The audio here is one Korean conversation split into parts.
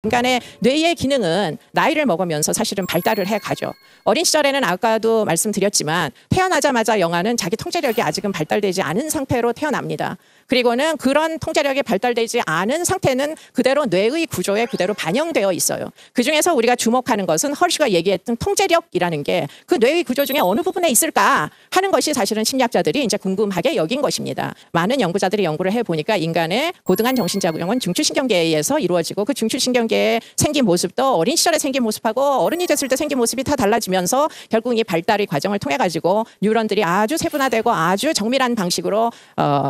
인간의 뇌의 기능은 나이를 먹으면서 사실은 발달을 해가죠. 어린 시절에는 아까도 말씀드렸지만 태어나자마자 영아는 자기 통제력이 아직은 발달되지 않은 상태로 태어납니다. 그리고는 그런 통제력이 발달되지 않은 상태는 그대로 뇌의 구조에 그대로 반영되어 있어요. 그중에서 우리가 주목하는 것은 허쉬가 얘기했던 통제력이라는 게 그 뇌의 구조 중에 어느 부분에 있을까 하는 것이 사실은 심리학자들이 이제 궁금하게 여긴 것입니다. 많은 연구자들이 연구를 해보니까 인간의 고등한 정신작용은 중추신경계에 의해서 이루어지고 그 중추신경계의 생긴 모습도 어린 시절에 생긴 모습하고 어른이 됐을 때 생긴 모습이 다 달라지면서 결국 이 발달의 과정을 통해 가지고 뉴런들이 아주 세분화되고 아주 정밀한 방식으로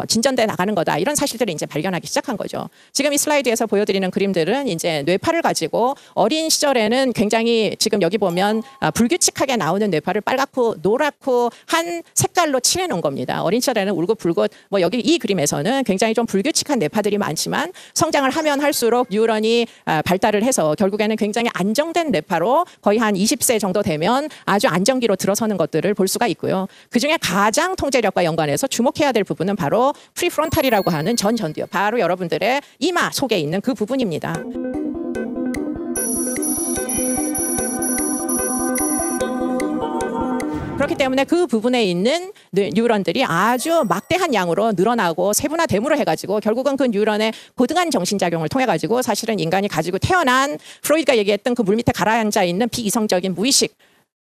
진전돼 나가는 거다. 이런 사실들을 이제 발견하기 시작한 거죠. 지금 이 슬라이드에서 보여드리는 그림들은 이제 뇌파를 가지고 어린 시절에는 굉장히 지금 여기 보면 불규칙하게 나오는 뇌파를 빨갛고 노랗고 한 색깔로 칠해놓은 겁니다. 어린 시절에는 울긋불긋 뭐 여기 이 그림에서는 굉장히 좀 불규칙한 뇌파들이 많지만 성장을 하면 할수록 뉴런이 발달을 해서 결국에는 굉장히 안정된 뇌파로 거의 한 20세 정도 되면 아주 안정기로 들어서는 것들을 볼 수가 있고요. 그중에 가장 통제력과 연관해서 주목해야 될 부분은 바로 프리프론탈이라고 하는 전두엽, 바로 여러분들의 이마 속에 있는 그 부분입니다. 그렇기 때문에 그 부분에 있는 뉴런들이 아주 막대한 양으로 늘어나고 세분화됨으로 해가지고 결국은 그 뉴런의 고등한 정신작용을 통해 가지고 사실은 인간이 가지고 태어난 프로이드가 얘기했던 그 물 밑에 가라앉아 있는 비이성적인 무의식,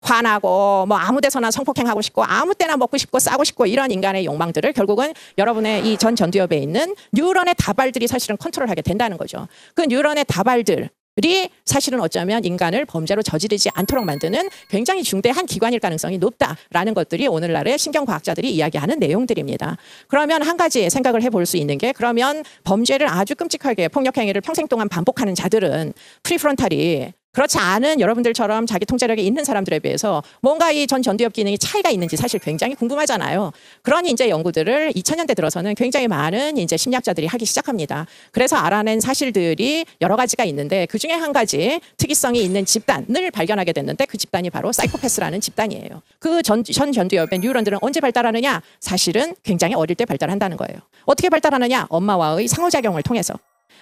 화나고 뭐 아무 데서나 성폭행하고 싶고 아무 때나 먹고 싶고 싸고 싶고 이런 인간의 욕망들을 결국은 여러분의 이 전두엽에 있는 뉴런의 다발들이 사실은 컨트롤하게 된다는 거죠. 그 뉴런의 다발들 이 사실은 어쩌면 인간을 범죄로 저지르지 않도록 만드는 굉장히 중대한 기관일 가능성이 높다라는 것들이 오늘날의 신경과학자들이 이야기하는 내용들입니다. 그러면 한 가지 생각을 해볼 수 있는 게 그러면 범죄를 아주 끔찍하게 폭력행위를 평생 동안 반복하는 자들은 프리프론탈이 그렇지 않은 여러분들처럼 자기 통제력이 있는 사람들에 비해서 뭔가 이 전두엽 기능이 차이가 있는지 사실 굉장히 궁금하잖아요. 그런 이제 연구들을 2000년대 들어서는 굉장히 많은 이제 심리학자들이 하기 시작합니다. 그래서 알아낸 사실들이 여러 가지가 있는데 그 중에 한 가지 특이성이 있는 집단을 발견하게 됐는데 그 집단이 바로 사이코패스라는 집단이에요. 그 전두엽의 뉴런들은 언제 발달하느냐? 사실은 굉장히 어릴 때 발달한다는 거예요. 어떻게 발달하느냐? 엄마와의 상호작용을 통해서.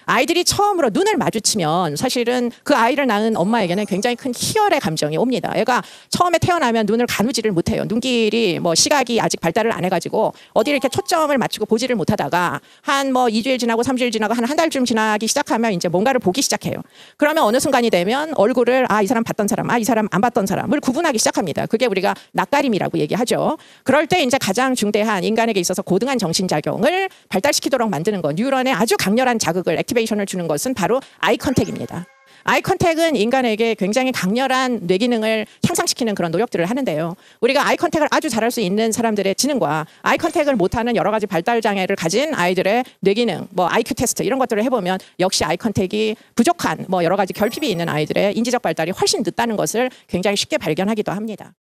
아이들이 처음으로 눈을 마주치면 사실은 그 아이를 낳은 엄마에게는 굉장히 큰 희열의 감정이 옵니다. 애가 처음에 태어나면 눈을 가누지를 못해요. 눈길이 뭐 시각이 아직 발달을 안 해가지고 어디 이렇게 초점을 맞추고 보지를 못하다가 한 뭐 2주일 지나고 3주일 지나고 한 한 달쯤 지나기 시작하면 이제 뭔가를 보기 시작해요. 그러면 어느 순간이 되면 얼굴을 이 사람 봤던 사람, 이 사람 안 봤던 사람을 구분하기 시작합니다. 그게 우리가 낯가림이라고 얘기하죠. 그럴 때 이제 가장 중대한 인간에게 있어서 고등한 정신작용을 발달시키도록 만드는 건 뉴런의 아주 강렬한 자극을 액티베이션을 주는 것은 바로 아이 컨택입니다. 아이 컨택은 인간에게 굉장히 강렬한 뇌 기능을 향상시키는 그런 노력들을 하는데요. 우리가 아이 컨택을 아주 잘할 수 있는 사람들의 지능과 아이 컨택을 못하는 여러 가지 발달 장애를 가진 아이들의 뇌 기능, 뭐 IQ 테스트 이런 것들을 해보면 역시 아이 컨택이 부족한 뭐 여러 가지 결핍이 있는 아이들의 인지적 발달이 훨씬 늦다는 것을 굉장히 쉽게 발견하기도 합니다.